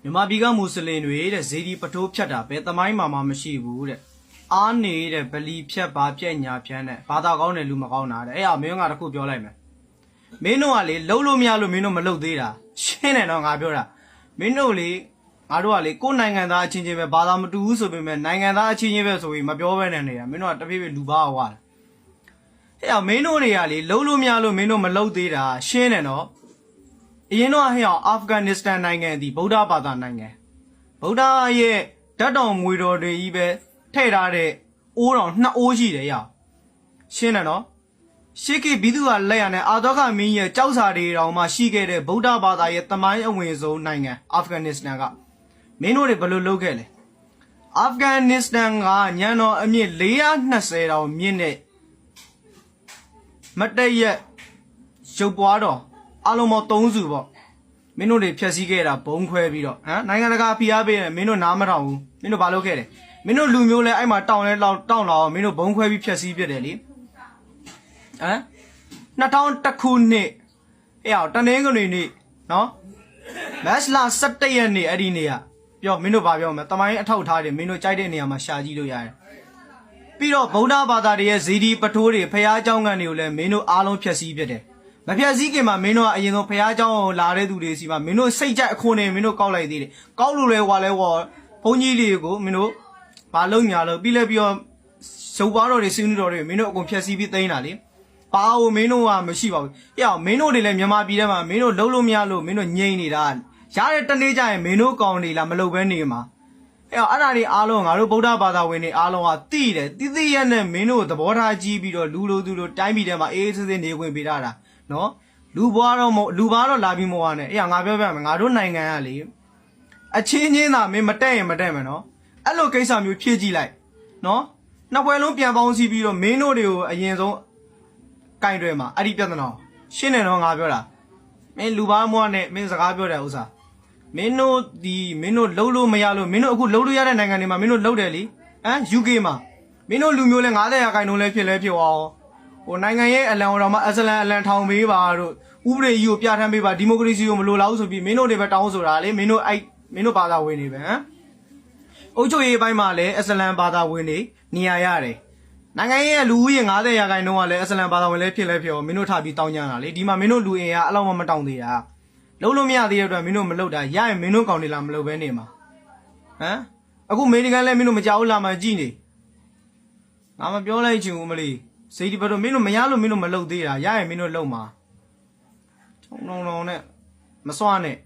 မြန်မာပြည်ကမွတ်စလင်တွေတဲ့ဇေဒီပထိုးဖြတ်တာပဲသမိုင်းမှာမရှိဘူးတဲ့အားနေတဲ့ဗလီဖြတ်ပါပြက်ညာဖြန်းတဲ့ဘာသာကောင်းတယ်လူမကောင်းတာတဲ့အဲ့အမင်းကတခုပြောလိုက်မယ်မင်းတို့ကလေလှုပ်လို့မရလို့မင်းတို့မလှုပ်သေးတာရှင်းတယ်နော်ငါပြောတာမင်းတို့လေငါတို့ကလေကိုယ်နိုင်ငံသားအချင်းချင်းပဲဘာသာမတူဘူးဆိုပေမဲ့နိုင်ငံသားအချင်းချင်းပဲဆိုပြီးမပြောဘဲနဲ့နေတာမင်းတို့ကတဖြည်းဖြည်းလူပါဝါတယ်အဲ့အမင်းတို့တွေကလေလှုပ်လို့မရလို့မင်းတို့မလှုပ်သေးတာရှင်းတယ်နော်အရင်တော့ဟဲ့အောင်အာဖဂန်နစ္စတန်နိုင်ငံဒီဗုဒ္ဓဘာသာနိုင်ငံဗုဒ္ဓရဲ့ဓာတ်တော်မွေတော်တွေကြီးပဲထည့်ထားတဲ့အိုးတော်နှစ်အိုးရှိတယ်ရရှင်းတယ်နော်ရှေးခေတ်ဘီသူကလက်ရနဲ့အာသောကမင်းရဲ့ကြောက်စာတွေတောင်မှရှိခဲ့တဲ့ဗုဒ္ဓဘာသာရဲ့တမိုင်းအဝင်ဆုံးနိုင်ငံအာဖဂန်နစ္စတန်ကမင်းတို့တွေဘယ်လိုလုပ်ခဲ့လဲအာဖဂန်နစ္စတန်ကညံတော်အမြင့်420တောင်မြင့်တဲ့မတည့်ရက်ရုပ်ပွားတော်အလုံးပေါင်း3စုပေါ့မင်းတို့တွေဖြည့်ဆည်းခဲ့တာဘုံခွဲပြီးတော့ဟမ်နိုင်ငံတကာဖိအားပေးတယ်မင်းတို့နားမထောင်ဘူးမင်းတို့ဘာလုပ်ခဲ့လဲမင်းတို့လူမျိုးလဲအဲ့မှာတောင်းလာမင်းတို့ဘုံခွဲပြီးဖြည့်ဆည်းပြတယ်လေဟမ်2001ခုနှစ်အဲ့အောင်တနင်္ဂနွေနေ့နော်မတ်လ17ရက်နေ့အဲ့ဒီနေ့ကပြောမင်းတို့ဘာပြောမလဲတမိုင်းအထောက်ထားတယ်မင်းတို့ကြိုက်တဲ့နေရာမှာရှာကြည့်လို့ရတယ်ပြီးတော့ဗုဒ္ဓဘာသာတွေရဲ့ဇေဒီပထိုးတွေဖျားเจ้าကန်တွေကိုလည်းမင်းတို့အားလုံးဖြည့်ဆည်းပြတယ်မဖြတ်စည်းခင်မှာမင်းတို့ကအရင်ဆုံးဖះเจ้าကိုလာတဲ့သူတွေစီမှာမင်းတို့စိတ်ကြိုက်အခွန်နေမင်းတို့ကောက်လိုက်သေးတယ်ကောက်လို့လဲဟွာလဲဟောဘုန်းကြီးတွေကိုမင်းတို့ဘာလုံးညာလို့ပြီးလဲပြီးတော့ရုပ်ပွားတော်တွေစင်းတော်တွေမင်းတို့အကုန်ဖြတ်စည်းပြီးသိမ်းတာလေဘာလို့မင်းတို့ကမရှိပါဘူးဟဲ့မင်းတို့တွေလည်းမြန်မာပြည်ထဲမှာမင်းတို့လုံးလို့မရလို့မင်းတို့ငြိမ်နေတာရတဲ့တနေ့ကျရင်မင်းတို့ကောင်းနေလားမလုပ်ဘဲနေမှာအဲ့ဒါတွေအားလုံးငါတို့ဗုဒ္ဓဘာသာဝင်တွေအားလုံးကတိတယ်တိရက်နဲ့မင်းတို့သဘောထားကြီးပြီးတော့လူလိုသူလိုတိုင်းပြည်ထဲမှာအေးအေးဆေးဆေးနေခွင့်ပေးထားတာနော်လူပွားတော့လူပါတော့လာပြီးမဟုတ်နဲ့အေးငါပြောပြမယ်ငါတို့နိုင်ငံကလေအချင်းချင်းသာမင်းမတက်ရင်မတက်မယ်နော်အဲ့လိုကိစ္စမျိုးဖြည့်ကြည့်လိုက်နော်နှစ်ပွဲလုံးပြန်ပေါင်းစီပြီးတော့မင်းတို့တွေကိုအရင်ဆုံးကင်တွယ်မှာအဲ့ဒီပြဿနာရှင်းနေတော့ငါပြောတာမင်းလူပါမွားနဲ့မင်းစကားပြောတယ်ဥစ္စာမင်းတို့လှုပ်လို့မရလို့မင်းတို့အခုလှုပ်လို့ရတဲ့နိုင်ငံတွေမှာမင်းတို့လှုပ်တယ်လေဟမ် UK မှာမင်းတို့လူမျိုးလဲ90%လဲဖြစ်အောင်ဟိုနိုင်ငံရဲ့အလံတော်မှာအလံထောင်ပေးပါတို့ဥပဒေကြီးကိုပြဋ္ဌာန်းပေးပါဒီမိုကရေစီကိုမလိုလားဆိုပြီးမင်းတို့တွေပဲတောင်းဆိုတာလေမင်းတို့ဘာသာဝင်တွေပဲဟမ်အုပ်ချုပ်ရေးပိုင်းမှာလည်းအလံဘာသာဝင်တွေနေရာရတယ်နိုင်ငံရဲ့လူဦးရေ90%ကလည်းအလံဘာသာဝင်လည်းဖြစ်အောင်မင်းတို့ထားပြီးတောင်းကြတာလေဒီမှာမင်းတို့လူအင်အားအလောက်မတောင်းသေးတာလုံးလို့မရသေးတဲ့အတွက်မင်းတို့မလုပ်တာရရင်မင်းတို့ကောင်းနေလားမလုပ်ဘဲနေမှာဟမ်အခုအမေရိကန်လည်းမင်းတို့မကြောက်လာမှကြည့်နေငါမပြောလိုက်ချင်ဘူးမလေးစိတ်ဒီဘက်တော့မင်းတို့မရလို့မင်းတို့မလုပ်သေးတာရရင်မင်းတို့လုပ်မှာထုံနဲ့မစွာနဲ့